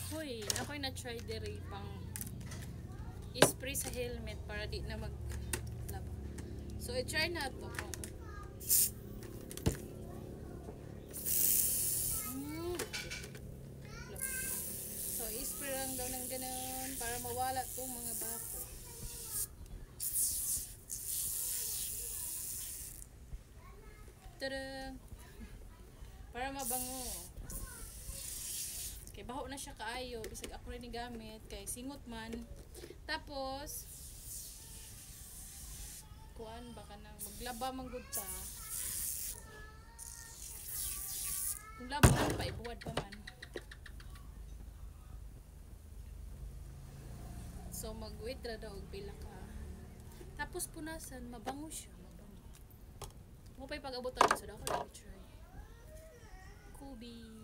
Hoy, ako'y na-try diri pang spray sa helmet para di na maglaba. So, i-try na to. So, i-spray lang daw ng ganun para mawala tong mga bako. Tada! Para mabango. Kay baho na siya kaayo. Bisag ako rin gamit. Kay singot man. Tapos, kuan baka nang maglaba manggod ta. Kung laban pa, ibuwad pa man. So, mag-withdraw daw og pila ka. Tapos punasan, mabango siya. Mabango. Mo pa'y pag-abutan sa dako lang try. Kubi.